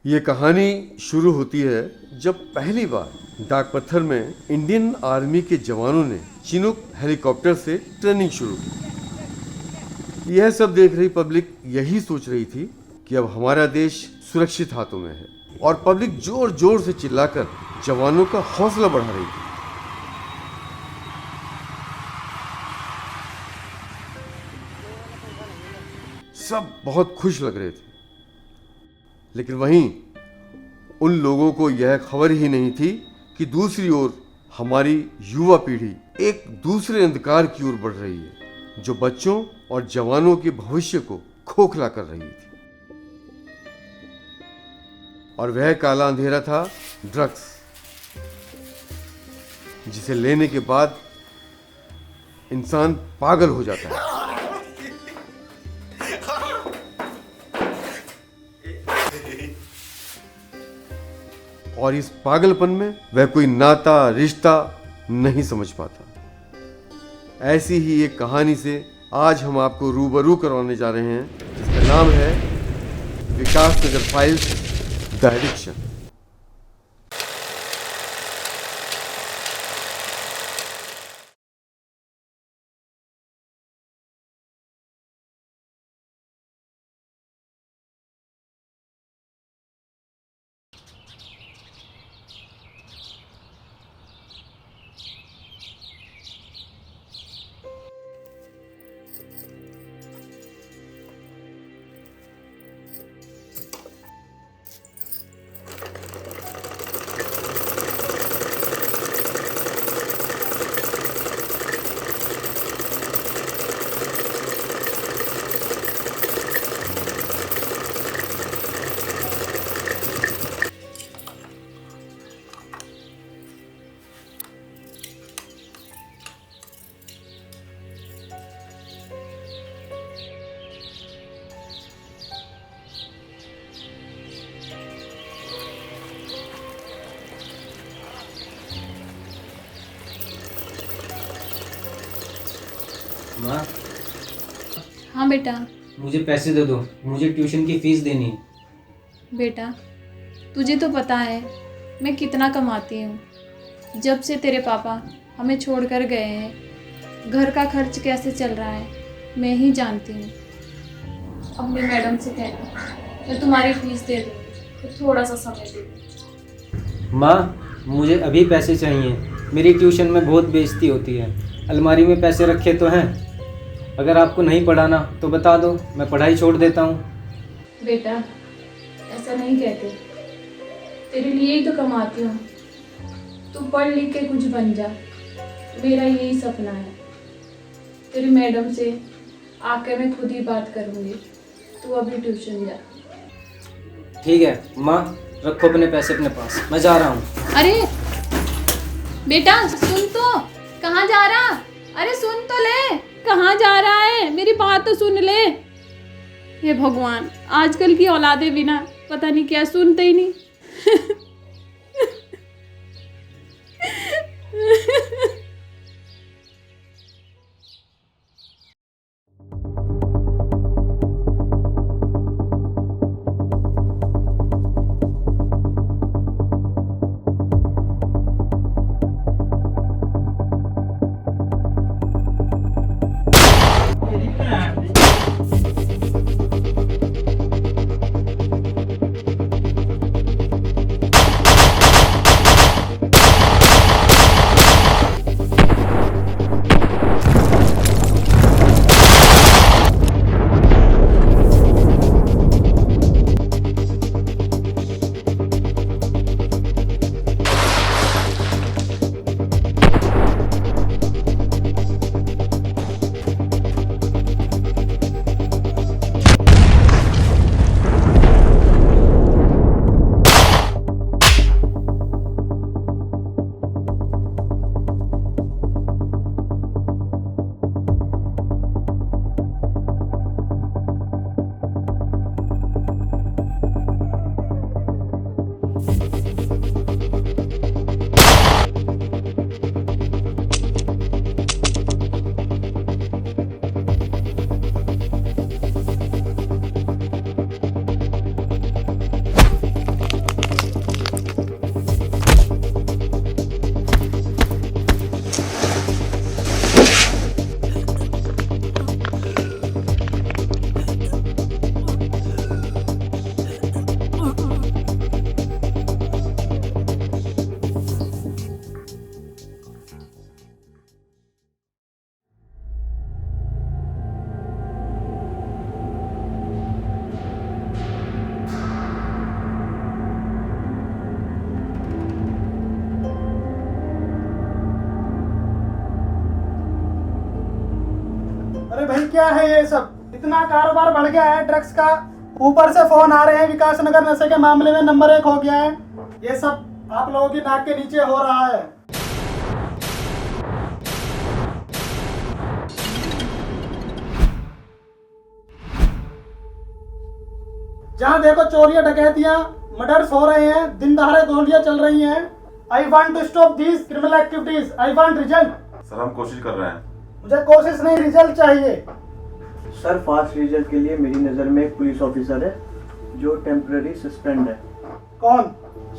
ये कहानी शुरू होती है जब पहली बार डाक पत्थर में इंडियन आर्मी के जवानों ने चिनूक हेलीकॉप्टर से ट्रेनिंग शुरू की। यह सब देख रही पब्लिक यही सोच रही थी कि अब हमारा देश सुरक्षित हाथों में है और पब्लिक जोर जोर से चिल्लाकर जवानों का हौसला बढ़ा रही थी। सब बहुत खुश लग रहे थे, लेकिन वहीं उन लोगों को यह खबर ही नहीं थी कि दूसरी ओर हमारी युवा पीढ़ी एक दूसरे अंधकार की ओर बढ़ रही है जो बच्चों और जवानों के भविष्य को खोखला कर रही थी। और वह काला अंधेरा था ड्रग्स, जिसे लेने के बाद इंसान पागल हो जाता है। और इस पागलपन में वह कोई नाता रिश्ता नहीं समझ पाता। ऐसी ही एक कहानी से आज हम आपको रूबरू करवाने जा रहे हैं, जिसका नाम है विकास नगर फाइल्स द एडिक्शन। माँ, हाँ बेटा। मुझे पैसे दे दो, मुझे ट्यूशन की फीस देनी है। बेटा, तुझे तो पता है मैं कितना कमाती हूँ। जब से तेरे पापा हमें छोड़कर गए हैं, घर का खर्च कैसे चल रहा है मैं ही जानती हूँ। अपनी मैडम से कहती मैं तुम्हारी फीस दे दूँगी, तो थोड़ा सा समय दे दो। माँ, मुझे अभी पैसे चाहिए, मेरी ट्यूशन में बहुत बेइज्जती होती है। अलमारी में पैसे रखे तो हैं, अगर आपको नहीं पढ़ाना तो बता दो, मैं पढ़ाई छोड़ देता हूँ। बेटा, ऐसा नहीं कहते, तेरे लिए ही तो कमाती हूँ। तू पढ़ लिख के कुछ बन जा, मेरा यही सपना है। तेरी मैडम से आकर मैं खुद ही बात करूँगी, तू अभी ट्यूशन जा। ठीक है माँ, रखो अपने पैसे अपने पास, मैं जा रहा हूँ। अरे बेटा सुन तो, कहाँ जा रहा? अरे सुन तो ले, कहाँ जा रहा है? मेरी बात तो सुन ले। हे भगवान, आजकल की औलादे भी ना पता नहीं क्या सुनते ही नहीं। भाई क्या है ये सब? इतना कारोबार बढ़ गया है ड्रग्स का, ऊपर से फोन आ रहे हैं विकास नगर नशे के मामले में नंबर 1 हो गया है। ये सब आप लोगों की नाक के नीचे हो रहा है। जहाँ देखो चोरियां, डकैतियां, मर्डर्स हो रहे हैं, दिन दहाड़े गोलियां चल रही हैं। I want to stop these criminal activities. I want result. Sir हम कोशिश कर रहे हैं। मुझे कोशिश नहीं, रिजल्ट चाहिए। सर फास्ट रिजल्ट के लिए मेरी नज़र में एक पुलिस ऑफिसर है जो टेम्पररी सस्पेंड है। कौन?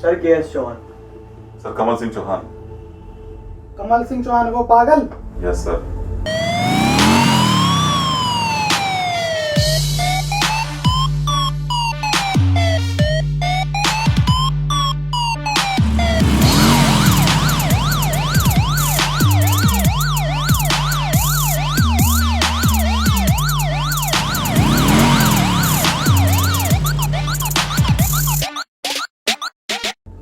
Sir KS Chauhan. Sir Kamal Singh Chauhan. Kamal Singh Chauhan, वो पागल? Yes sir.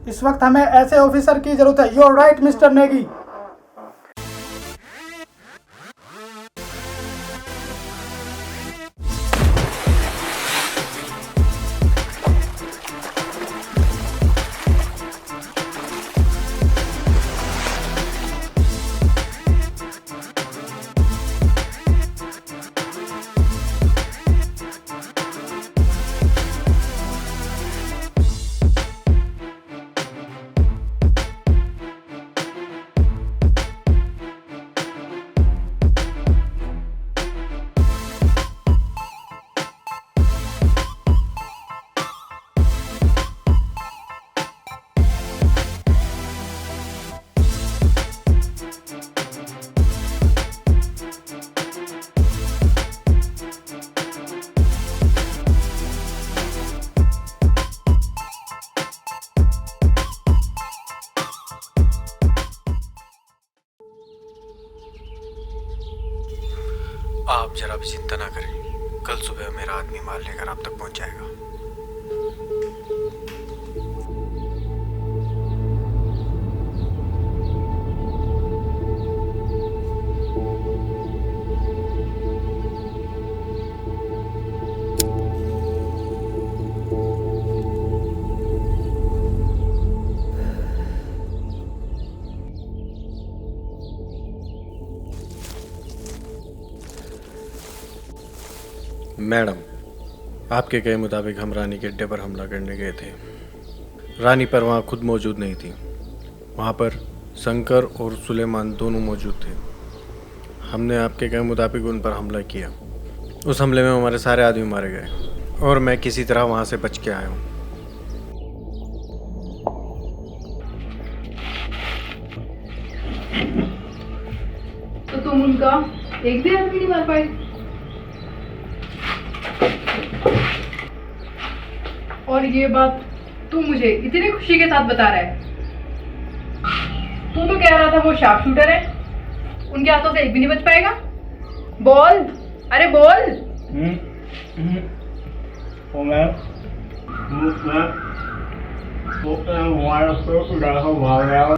इस वक्त हमें ऐसे ऑफिसर की जरूरत है। You are right mister Negi. आप जरा भी चिंता ना करें, कल सुबह मेरा आदमी माल लेकर आप तक पहुंच जाएगा। मैडम, आपके कहे मुताबिक हम रानी के अड्डे पर हमला करने गए थे। रानी पर वहाँ खुद मौजूद नहीं थी। वहाँ पर शंकर और सुलेमान दोनों मौजूद थे। हमने आपके कहे मुताबिक उन पर हमला किया। उस हमले में हमारे सारे आदमी मारे गए और मैं किसी तरह वहाँ से बच के आया हूँ। तो तुम उनका एक भी आदमी नहीं मार पाए? और ये बात तू मुझे इतनी खुशी के साथ बता रहा है? तू तो कह रहा था वो शार्प शूटर है, उनके हाथों से एक भी नहीं बच पाएगा। बोल, अरे बोल।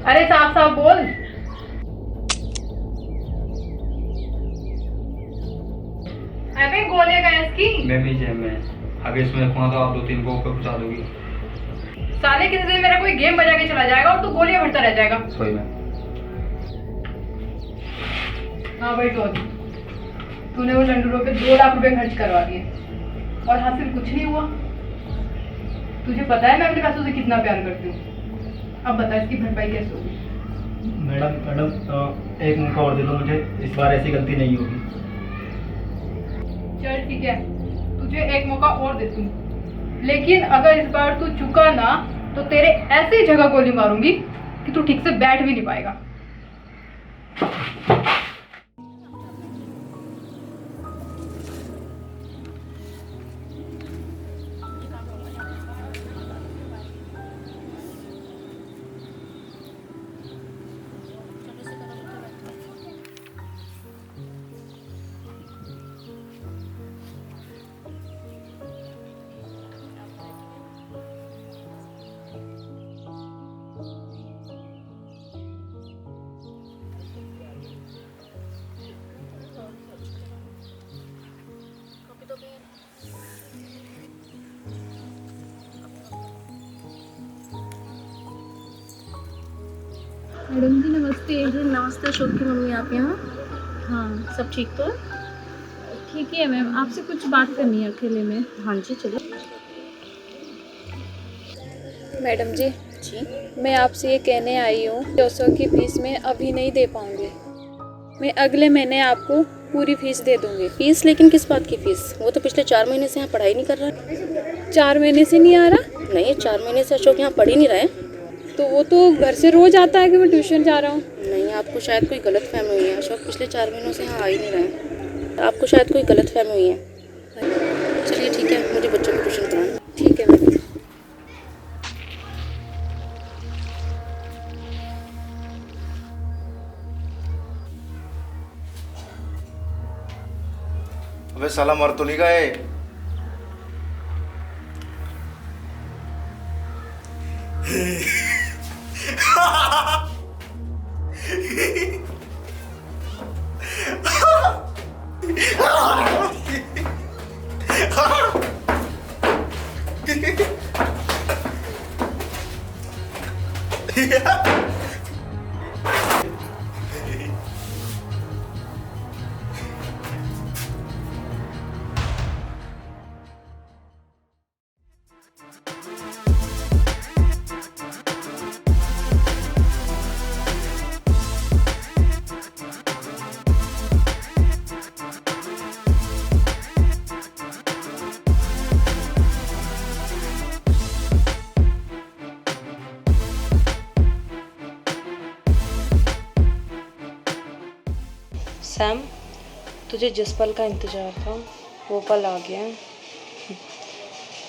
अरे साफ साफ बोल। अबे गोलियां कहाँ हैं इसकी? मैं भी जेब में। आगे इसमें फोन तो आप 2-3 को ऊपर पहुंचा दोगी। साले किसी दिन मेरा कोई गेम बजा के चला जाएगा और तू गोलियां भरता रह जाएगा। सही में। हाँ भाई तो तूने वो लंडूरों पे 2 लाख रुपए खर्च करवा दिए और हासिल कुछ नहीं हुआ। तुझे पता है मैं अपने पैसों से कितना प्यार करती हूँ। अब बता इसकी भरपाई कैसे होगी? मैडम एक मौका और दे दो मुझे, इस बार ऐसी गलती नहीं होगी। चल ठीक है, तुझे एक मौका और देती हूँ, लेकिन अगर इस बार तू चुका ना तो तेरे ऐसी जगह गोली मारूंगी कि तू ठीक से बैठ भी नहीं पाएगा। मैडम जी नमस्ते। जी नमस्ते अशोक की मम्मी, आप यहाँ? हाँ सब ठीक तो है? ठीक है मैम, आपसे कुछ बात करनी है अकेले में। हाँ जी चलिए। मैडम जी जी मैं आपसे ये कहने आई हूँ 200 की फीस मैं अभी नहीं दे पाऊँगी। मैं अगले महीने आपको पूरी फीस दे दूँगी। फीस, लेकिन किस बात की फीस? वो तो पिछले 4 महीने से यहाँ पढ़ाई नहीं कर रहा है। 4 महीने से नहीं आ रहा? नहीं, 4 महीने से अशोक यहाँ पढ़ ही नहीं रहा है। तो वो तो घर से रोज आता है कि मैं ट्यूशन जा रहा हूँ। नहीं, आपको शायद कोई गलत फहमी हुई है। अशोक पिछले 4 महीनों से यहाँ आ ही नहीं रहा है। आपको शायद कोई गलत फहमी हुई है। चलिए ठीक है, मुझे बच्चों को ट्यूशन पढ़ाना। ठीक है मैडम। अबे साला मर तो नहीं गए? सैम, तुझे जिस पल का इंतज़ार था वो पल आ गया है।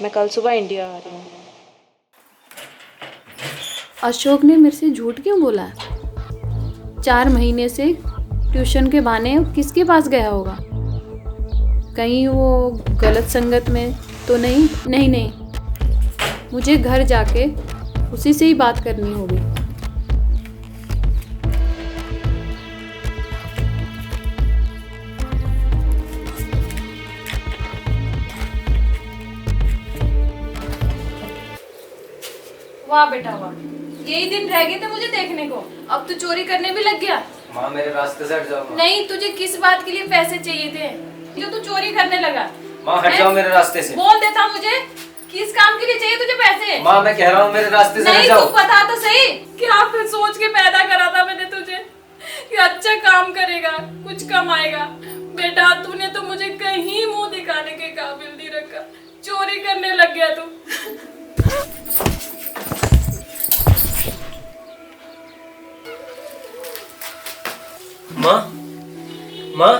मैं कल सुबह इंडिया आ रही हूँ। अशोक ने मेरे से झूठ क्यों बोला है? 4 महीने से ट्यूशन के बहाने किसके पास गया होगा? कहीं वो गलत संगत में तो नहीं? नहीं नहीं, मुझे घर जाके उसी से ही बात करनी होगी। वाह बेटा वाह, यही दिन रह गए थे मुझे देखने को, अब तू चोरी करने भी लग गया। माँ मेरे रास्ते से हट जाओ माँ। नहीं, तुझे किस बात के लिए पैसे चाहिए थे जो तू चोरी करने लगा? माँ हट जाओ मेरे रास्ते से। बोल देता मुझे, किस काम के लिए चाहिए तुझे पैसे? माँ मैं कह रहा हूँ मेरे रास्ते से हट नहीं, जाओ। तू बता तो सही, क्या फिर सोच के पैदा करा था मैंने तुझे कि अच्छा काम करेगा, कुछ कमाएगा। बेटा तूने तो मुझे कहीं मुंह दिखाने के काबिल नहीं रखा, चोरी करने लग गया तू। माँ माँ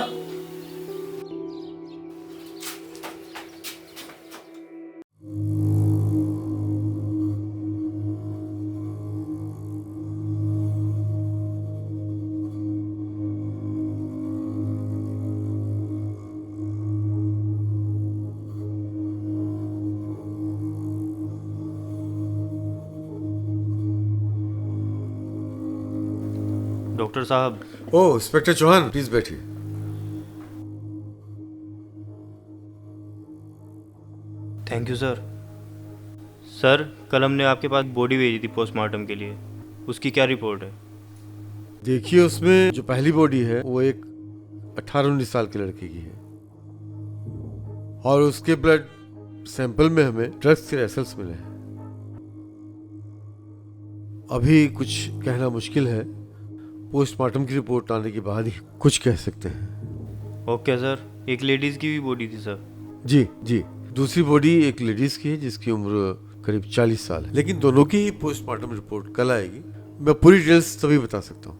डॉक्टर साहब। ओह इंस्पेक्टर चौहान, प्लीज बैठिए। Thank you sir. सर कल हमने आपके पास बॉडी भेजी थी पोस्टमार्टम के लिए, उसकी क्या रिपोर्ट है? देखिए उसमें जो पहली बॉडी है वो एक 18-19 साल के लड़के की है और उसके ब्लड सैंपल में हमें ड्रग्स के रेसल्स मिले हैं। अभी कुछ कहना मुश्किल है, पोस्टमार्टम की रिपोर्ट आने के बाद ही कुछ कह सकते हैं। Okay sir. एक लेडीज़ की भी बॉडी थी सर? जी जी, दूसरी बॉडी एक लेडीज की है जिसकी उम्र करीब 40 साल है, लेकिन दोनों की पोस्टमार्टम रिपोर्ट कल आएगी। मैं पूरी डिटेल्स तभी बता सकता हूँ।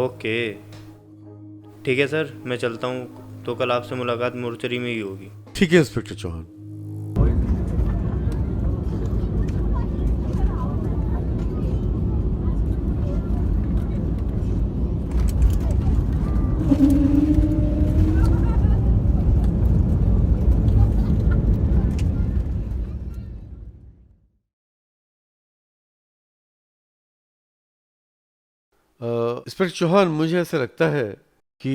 ओके ठीक है सर, मैं चलता हूँ। तो कल आपसे मुलाकात मोर्चरी में ही होगी। ठीक है इंस्पेक्टर चौहान। इंस्पेक्टर चौहान, मुझे ऐसा लगता है कि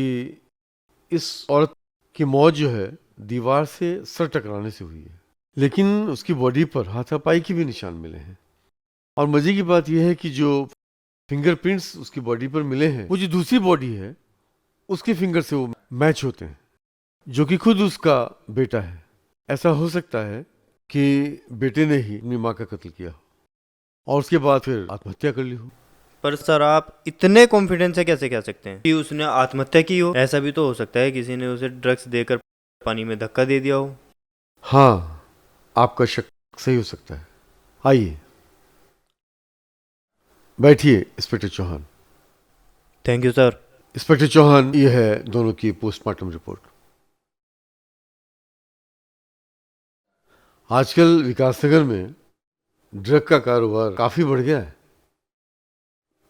इस औरत की मौत जो है दीवार से सर टकराने से हुई है, लेकिन उसकी बॉडी पर हाथापाई के भी निशान मिले हैं। और मजे की बात यह है कि जो फिंगरप्रिंट्स उसकी बॉडी पर मिले हैं, वो जो दूसरी बॉडी है उसके फिंगर से वो मैच होते हैं, जो कि खुद उसका बेटा है। ऐसा हो सकता है कि बेटे ने ही अपनी माँ का कत्ल किया हो और उसके बाद फिर आत्महत्या कर ली हो। पर सर आप इतने कॉन्फिडेंस से कैसे कह सकते हैं कि उसने आत्महत्या की हो? ऐसा भी तो हो सकता है किसी ने उसे ड्रग्स देकर पानी में धक्का दे दिया हो। हाँ, आपका शक सही हो सकता है। आइए बैठिए inspector Chauhan. Thank you sir. Inspector Chauhan, ये है दोनों की पोस्टमार्टम रिपोर्ट। आजकल विकासनगर में ड्रग का कारोबार काफी बढ़ गया है।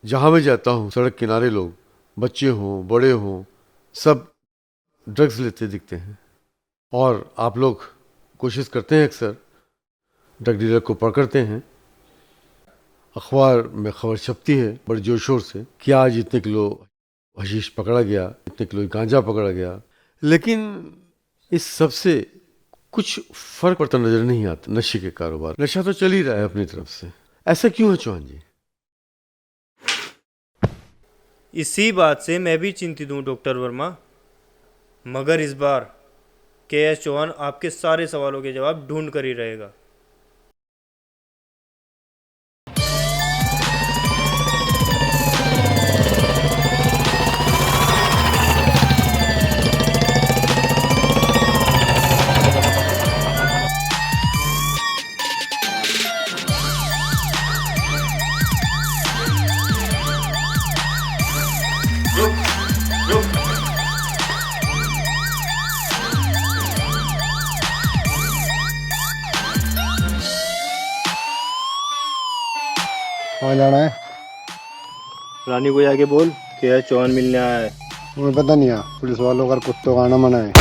जहां मैं जाता हूं सड़क किनारे लोग, बच्चे हों बड़े हों, सब ड्रग्स लेते दिखते हैं। और आप लोग कोशिश करते हैं अक्सर ड्रग डीलर को पकड़ते हैं। अखबार में खबर छपती है बड़े जोर शोर से कि आज इतने किलो हशीश पकड़ा गया, इतने किलो गांजा पकड़ा गया, लेकिन इस सब से कुछ फर्क पड़ता नजर नहीं आता। नशे के कारोबार, नशा तो चल ही रहा है अपनी तरफ से। ऐसा क्यों है चौहान जी? इसी बात से मैं भी चिंतित हूँ डॉक्टर वर्मा, मगर इस बार के.एस. चौहान आपके सारे सवालों के जवाब ढूंढ कर ही रहेगा। कहाँ जाना है? रानी को जाके बोल के.एस. चौहान मिलने आया है। तुम्हें पता नहीं है पुलिस वालों का कुत्तों का आना मना है।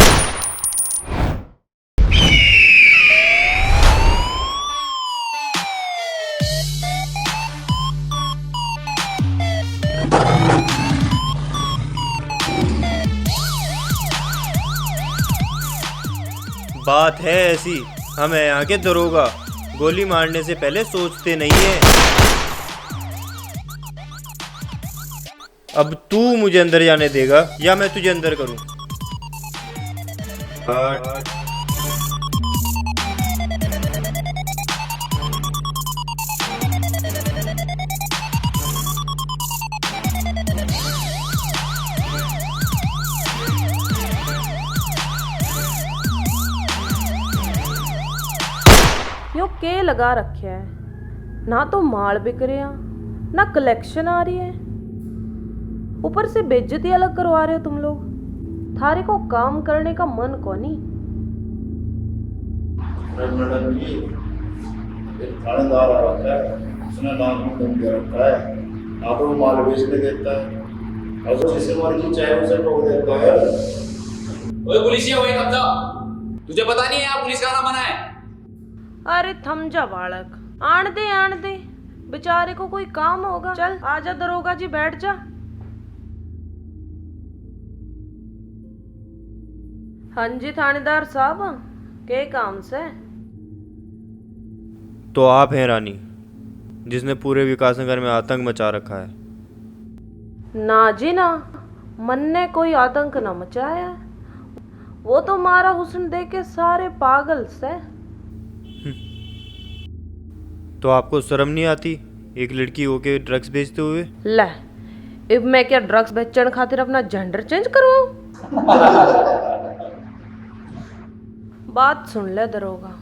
बात है ऐसी, हम है यहाँ के दरोगा, गोली मारने से पहले सोचते नहीं है। अब तू मुझे अंदर जाने देगा या मैं तुझे अंदर करूं? यो के लगा रखे है, ना तो माल बिक रहा ना कलेक्शन आ रही है, ऊपर से बेइज्जती अलग करवा रहे हो तुम लोग। थारे को काम करने का मन को नहीं। मैडम जी, एक थानेदार आ रहा है, उसने नाम को दम दे रखा है, ना तो वो माल बेचने देता है और जिसे मर्जी चाहे उसे ठोक देता है। ओए पुलिसिया, वही कब्जा। तुझे पता नहीं है यहाँ पुलिस का आना मना है? अरे थम जा बालक, आन दे बेचारे को कोई काम होगा। चल आजा दरोगा जी, बैठ जा। हाँ जी थानेदार साहब, के काम से? तो आप हैं रानी, जिसने पूरे विकासनगर में आतंक मचा रखा है। ना जी ना, मन ने कोई आतंक न मचाया, वो तो मारा हुस्न देख के सारे पागल से। तो आपको शर्म नहीं आती एक लड़की होके ड्रग्स बेचते हुए? ले, अब मैं क्या ड्रग्स बेचने खातिर अपना जेंडर चेंज करवाऊं? बात सुन ले दरोगा,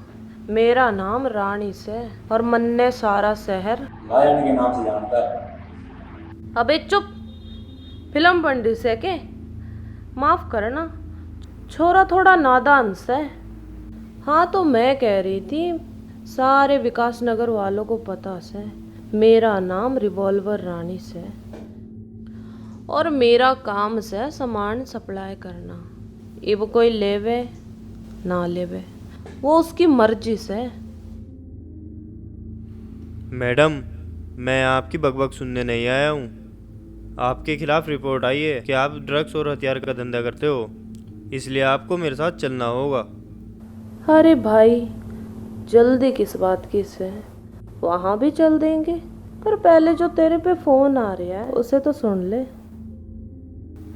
मेरा नाम रानी से और मन्ने सारा शहर रानी के नाम से जानता है। अबे चुप, फिल्म पंडित से के? माफ करना, छोरा थोड़ा नादान से। हाँ तो मैं कह रही थी, सारे विकासनगर वालों को पता से मेरा नाम रिवॉल्वर रानी से, और मेरा काम से सामान सप्लाई करना। अब कोई लेवे ना लेवे वो उसकी मर्जी से। मैडम, मैं आपकी बकबक सुनने नहीं आया हूँ। आपके खिलाफ रिपोर्ट आई है कि आप ड्रग्स और हथियार का धंधा करते हो, इसलिए आपको मेरे साथ चलना होगा। अरे भाई, जल्दी किस बात की से? वहाँ भी चल देंगे, पर पहले जो तेरे पे फोन आ रहा है उसे तो सुन ले।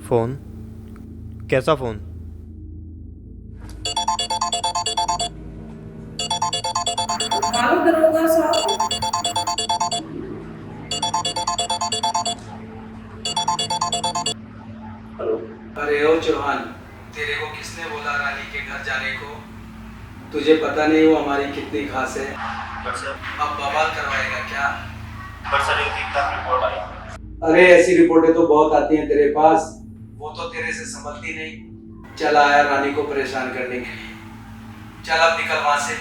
फ़ोन? कैसा फ़ोन? दरोगा साहब। अरे ओ चौहान, तेरे को किसने बोला रानी के घर जाने को? तुझे पता नहीं वो हमारी कितनी खास है। अब बवाल करवाएगा क्या? रिपोर्ट आई। अरे ऐसी रिपोर्टें तो बहुत आती हैं तेरे पास, वो तो तेरे से संभलती नहीं। चल आया रानी को परेशान करने के लिए। चल अब निकल वहां से।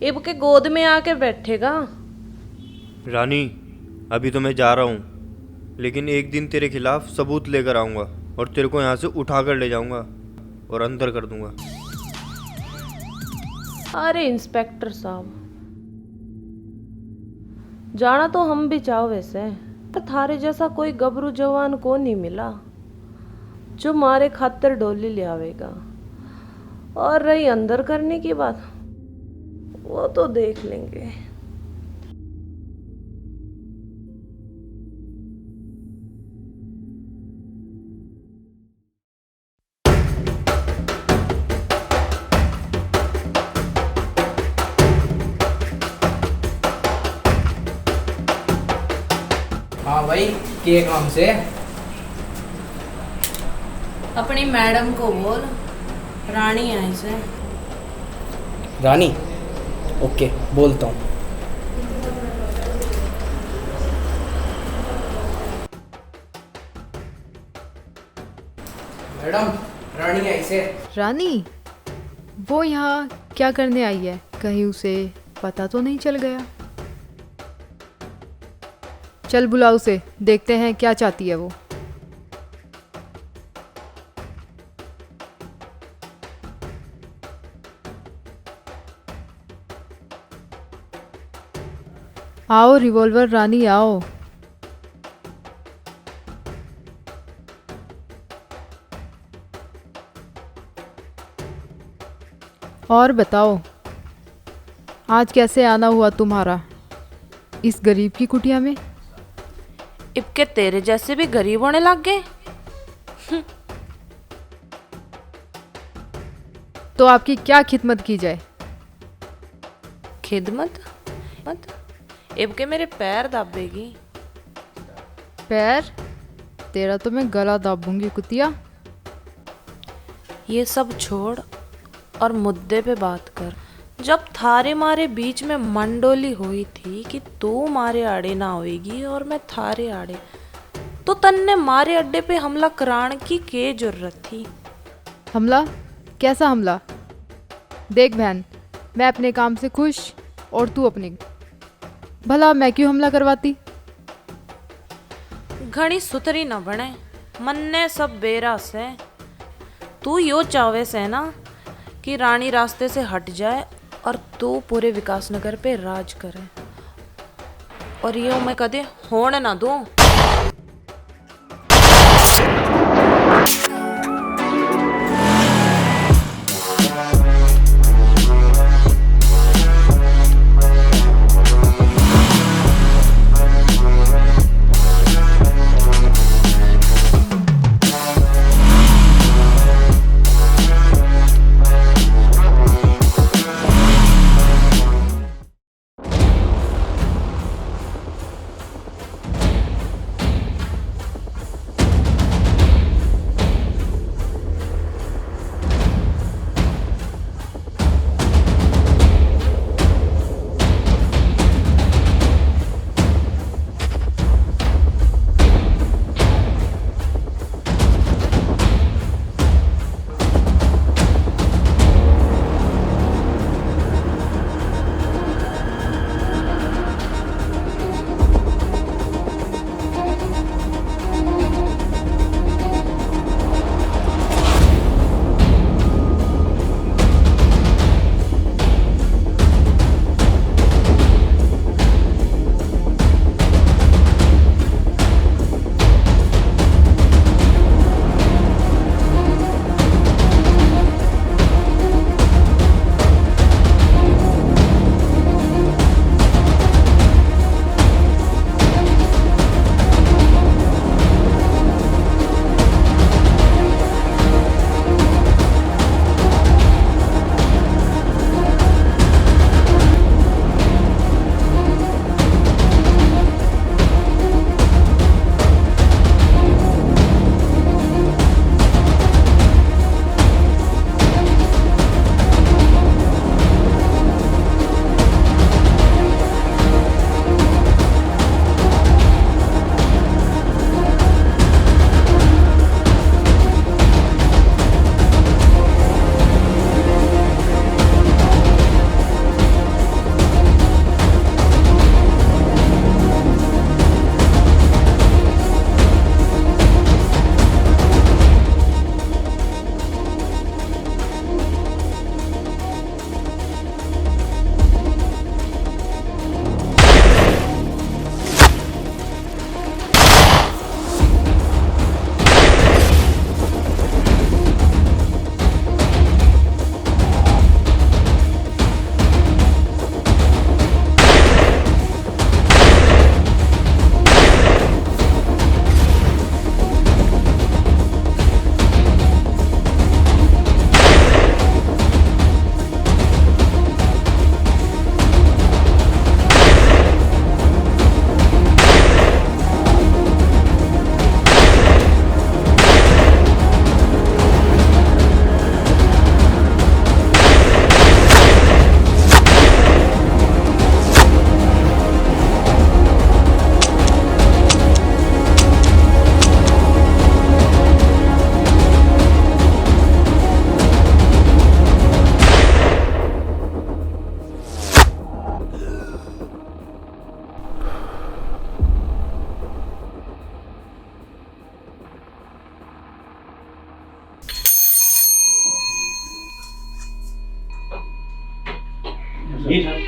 इब के गोद में आके बैठेगा। रानी, अभी तो मैं जा रहा हूँ, लेकिन एक दिन तेरे खिलाफ सबूत लेकर आऊँगा और तेरे को यहाँ से उठा कर ले जाऊँगा और अंदर कर दूँगा। अरे इंस्पेक्टर साहब, जाना तो हम भी चाहो वैसे, पर थारे जैसा कोई गबरू जवान को नहीं मिला जो मारे खातिर डोली ले आवेगा। और रही अंदर करने की बात, वो तो देख लेंगे। हाँ भाई, के काम से? अपनी मैडम को बोल, रानी आई से। रानी? ओके, बोलता हूँ। मैडम, रानी आई से। रानी? वो यहाँ क्या करने आई है? कहीं उसे पता तो नहीं चल गया? चल बुलाओ उसे, देखते हैं क्या चाहती है वो। आओ रिवॉल्वर रानी, आओ। और बताओ, आज कैसे आना हुआ तुम्हारा इस गरीब की कुटिया में? इबके तेरे जैसे भी गरीब होने लग गए। तो आपकी क्या खिदमत की जाए? खिदमत? मत इबके मेरे पैर दाबेगी। पैर? तेरा तो मैं गला दाबूंगी कुतिया। ये सब छोड़ और मुद्दे पे बात कर। जब थारे मारे बीच में मंडोली हुई थी कि तू मारे आड़े ना होएगी और मैं थारे आड़े, तो तन्ने मारे अड्डे पे हमला कराने की के जरूरत थी? हमला? कैसा हमला? देख बहन, मैं अपने काम से खुश और तू अपने। भला मैं क्यों हमला करवाती? घड़ी सुतरी न बने, मन्ने सब बेरास है। तू यो चावे से ना कि रानी रास्ते से हट जाए और तू पूरे विकास नगर पे राज करे, और यो मैं कदे होने ना दूं। जी सर,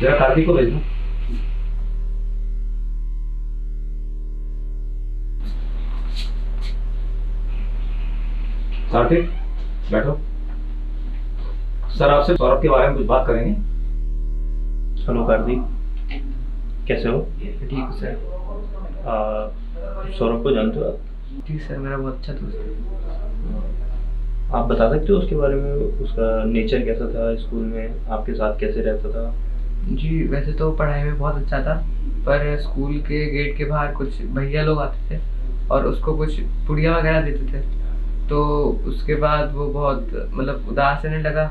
जरा कार्तिक को भेज दो। कार्तिक बैठो। सर आपसे सौरभ के बारे में कुछ बात करेंगे। हेलो कार्तिक, कैसे हो? ठीक है सर। सौरभ को जानते हो आप? जी सर, मेरा बहुत अच्छा दोस्त है। आप बता सकते हो उसके बारे में, उसका नेचर कैसा था, स्कूल में आपके साथ कैसे रहता था? जी वैसे तो पढ़ाई में बहुत अच्छा था, पर स्कूल के गेट के बाहर कुछ भैया लोग आते थे और उसको कुछ पुड़िया वगैरह देते थे। तो उसके बाद वो बहुत मतलब उदास रहने लगा,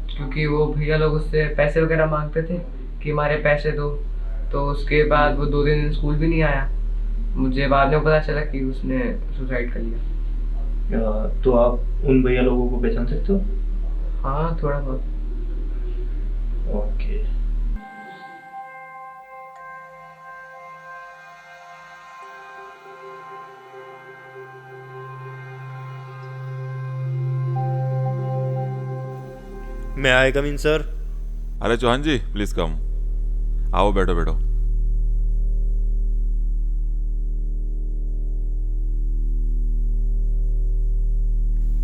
क्योंकि वो भैया लोग उससे पैसे वगैरह मांगते थे कि हमारे पैसे दो। तो उसके बाद वो 2 दिन स्कूल भी नहीं आया। मुझे बाद में पता चला कि उसने सुसाइड कर लिया। तो आप उन भैया लोगों को पहचान सकते हो? हाँ, थोड़ा बहुत। ओके। मैं आई कम इन सर? अरे चौहान जी, प्लीज कम। आओ, बैठो बैठो।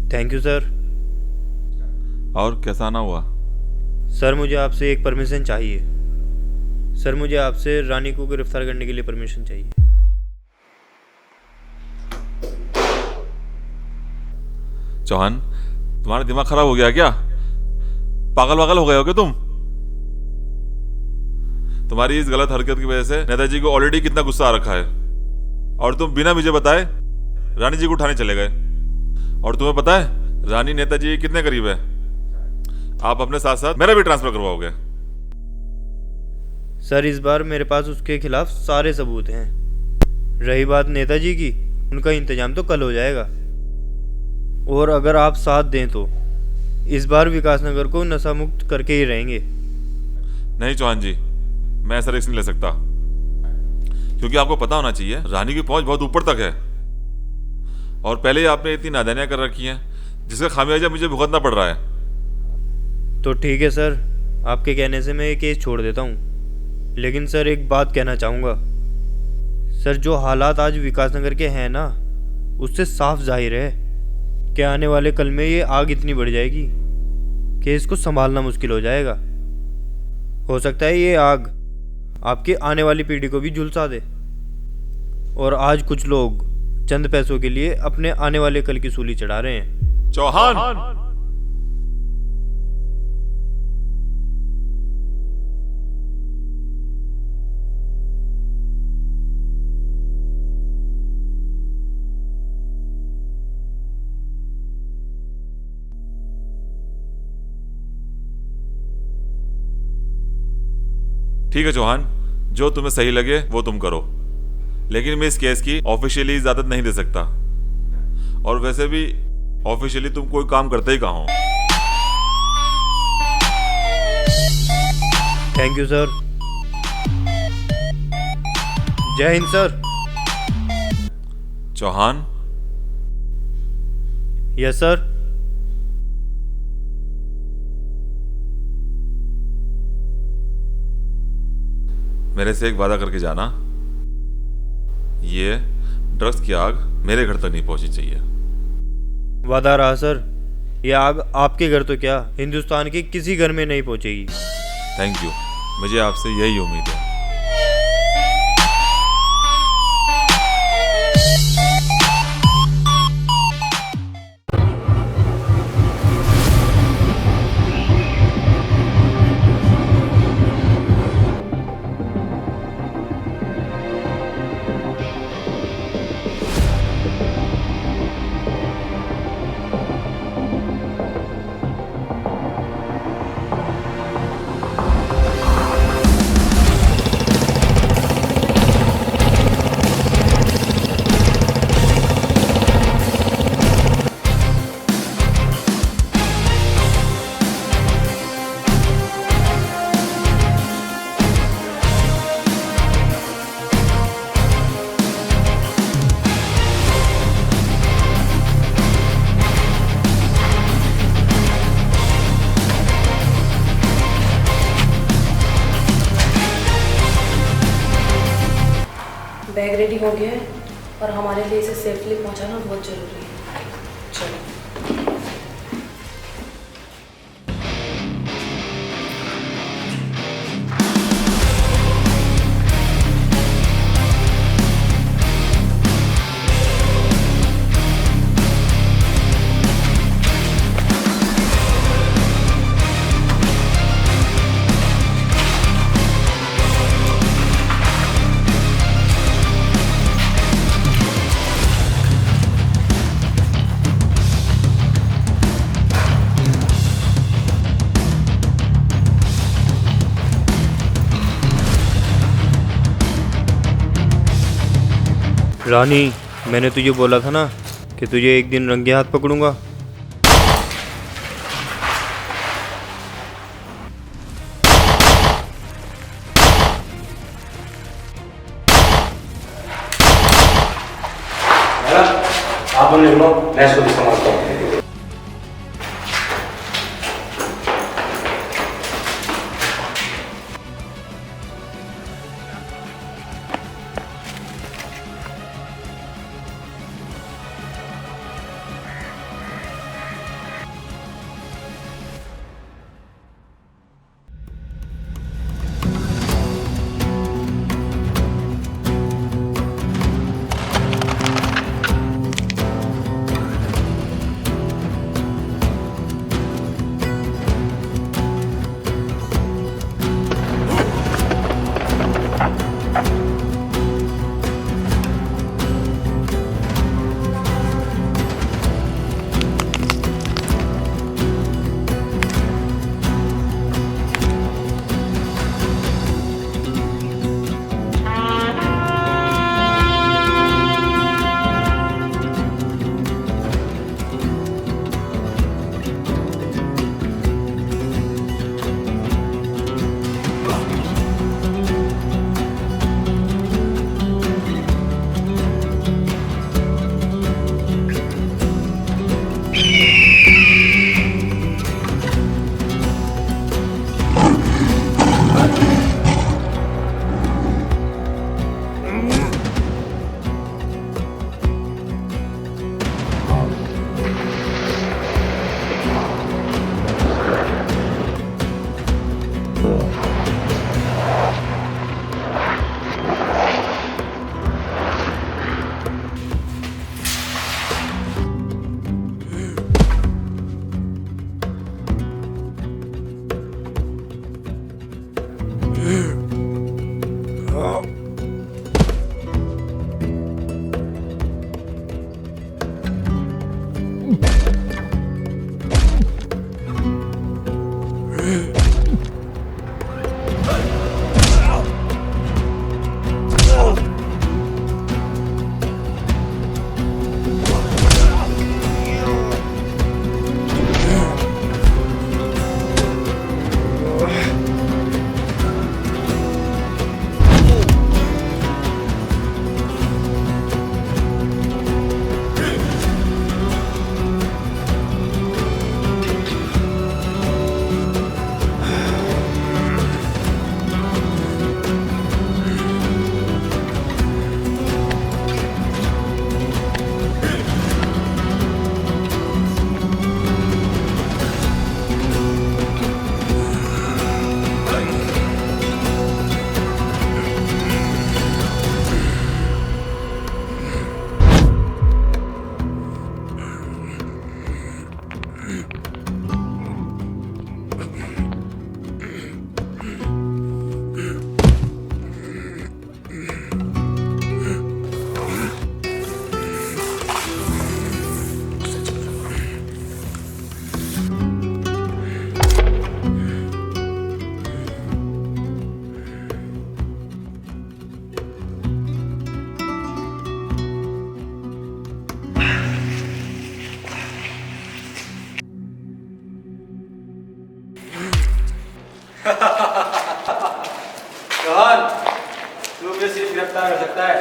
Thank you sir. और कैसा आना हुआ? सर मुझे आपसे एक परमिशन चाहिए। सर मुझे आपसे रानी को गिरफ्तार करने के लिए परमिशन चाहिए। चौहान, तुम्हारा दिमाग खराब हो गया क्या? पागल वागल हो गए हो क्या तुम? तुम्हारी इस गलत हरकत की वजह से नेताजी को ऑलरेडी कितना गुस्सा आ रखा है, और तुम बिना मुझे बताए रानी जी को उठाने चले गए। और तुम्हें पता है रानी नेताजी के कितने करीब है? आप अपने साथ साथ मेरा भी ट्रांसफर करवाओगे। सर इस बार मेरे पास उसके खिलाफ सारे सबूत हैं। रही बात नेताजी की, उनका इंतजाम तो कल हो जाएगा। और अगर आप साथ दें तो इस बार विकासनगर को नशा मुक्त करके ही रहेंगे। नहीं चौहान जी, मैं ऐसा रिस्क नहीं ले सकता, क्योंकि आपको पता होना चाहिए रानी की पहुंच बहुत ऊपर तक है, और पहले ही आपने इतनी नादानियां कर रखी हैं जिसका खामियाजा मुझे भुगतना पड़ रहा है। तो ठीक है सर, आपके कहने से मैं ये केस छोड़ देता हूँ। लेकिन सर एक बात कहना चाहूँगा। सर जो हालात आज विकासनगर के हैं ना, उससे साफ जाहिर है कि आने वाले कल में ये आग इतनी बढ़ जाएगी कि इसको संभालना मुश्किल हो जाएगा। हो सकता है ये आग आपकी आने वाली पीढ़ी को भी झुलसा दे। और आज कुछ लोग चंद पैसों के लिए अपने आने वाले कल की सूली चढ़ा रहे हैं। चौहान, ठीक है चौहान, जो तुम्हें सही लगे वो तुम करो, लेकिन मैं इस केस की ऑफिशियली इजाजत नहीं दे सकता। और वैसे भी ऑफिशियली तुम कोई काम करते ही कहाँ हो। Thank you sir. जय Hind sir. Chauhan. Yes sir. मेरे से एक वादा करके जाना, ये ड्रग्स की आग मेरे घर तक नहीं पहुंचनी चाहिए। वादा रहा सर। ये आग आपके घर तो क्या, हिंदुस्तान के किसी घर में नहीं पहुंचेगी। थैंक यू, मुझे आपसे यही उम्मीद है। बैग रेडी हो गया है और हमारे लिए इसे सेफली पहुंचाना बहुत ज़रूरी है। चलो। रानी, मैंने तुझे बोला था ना कि तुझे एक दिन रंगे हाथ पकड़ूंगा। आप उन्हें लो, मैं इसको संभालता हूँ। चौहान, तू भी सिर्फ गिरफ्तार हो सकता है,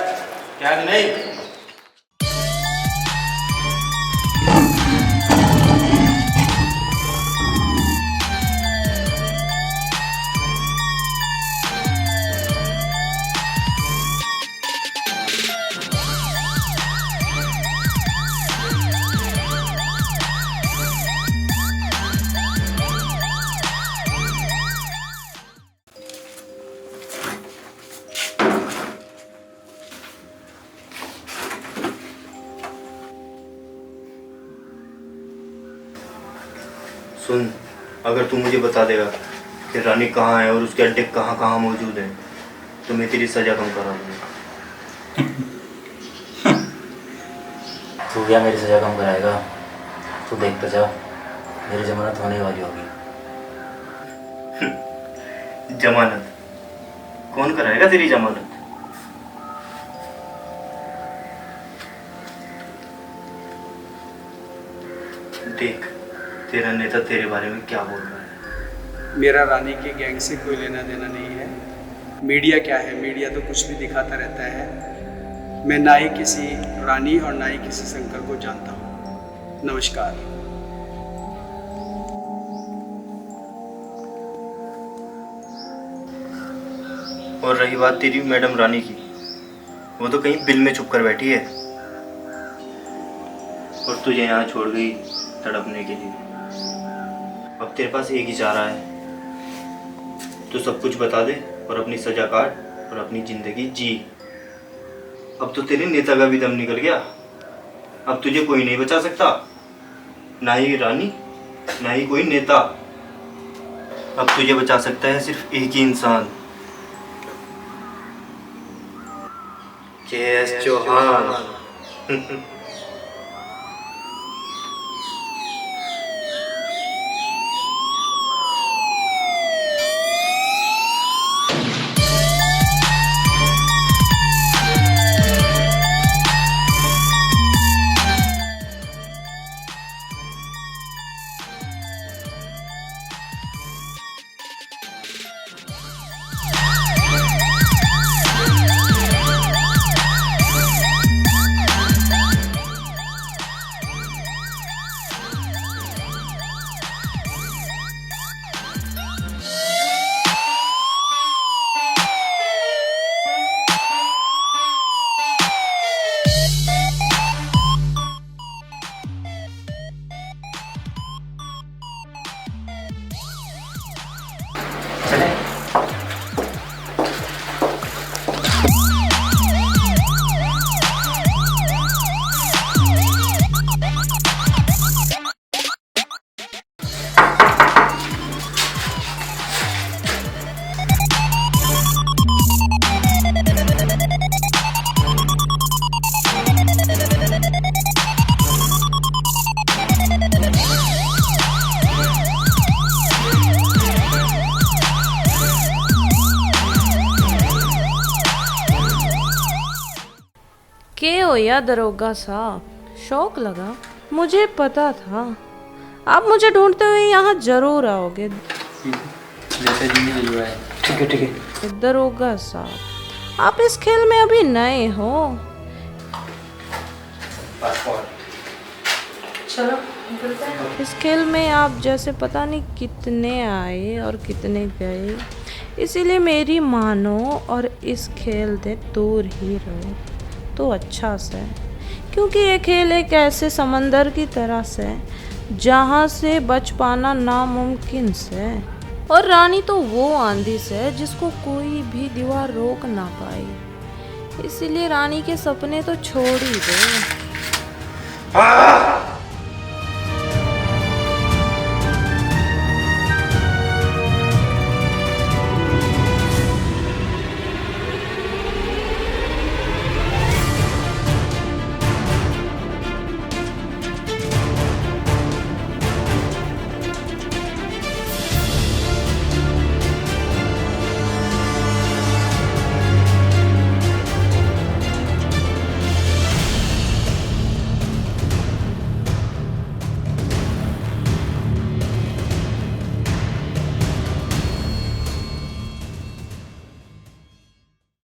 क्या नहीं? सुन, अगर तू मुझे बता देगा कि रानी कहाँ है और उसके अड्डे कहाँ कहाँ मौजूद हैं तो मैं तेरी सज़ा कम करा दूँगा। तू क्या मेरी सज़ा कम कराएगा? तू देखता जा, मेरी जमानत होने वाली होगी। जमानत? कौन कराएगा तेरी जमानत? देख, तेरा नेता तेरे बारे में क्या बोल रहा है। मेरा रानी के गैंग से कोई लेना देना नहीं है। मीडिया क्या है, मीडिया तो कुछ भी दिखाता रहता है। मैं ना ही किसी रानी और ना ही किसी शंकर को जानता हूँ। नमस्कार। और रही बात तेरी मैडम रानी की, वो तो कहीं बिल में छुप कर बैठी है और तुझे यहाँ छोड़ गई तड़पने के लिए। अब तेरे पास एक ही चारा है, तो सब कुछ बता दे और अपनी सजा काट और अपनी जिंदगी जी। अब तो तेरे नेता का भी दम निकल गया। अब तुझे कोई नहीं बचा सकता, ना ही रानी ना ही कोई नेता। अब तुझे बचा सकता है सिर्फ एक ही इंसान, के.एस. चौहान। के हो या दरोगा साहब, शौक लगा? मुझे पता था आप मुझे ढूंढते हुए यहाँ जरूर आओगे। जैसे ठीक है। दरोगा साहब, आप इस खेल में अभी नए हो। चलो निकलते हैं। इस खेल में आप जैसे पता नहीं कितने आए और कितने गए, इसीलिए मेरी मानो और इस खेल से दूर ही रहो तो अच्छा से, क्योंकि ये खेल एक ऐसे समंदर की तरह से जहाँ से बच पाना नामुमकिन से, और रानी तो वो आंधी से जिसको कोई भी दीवार रोक ना पाए। इसीलिए रानी के सपने तो छोड़ ही दो।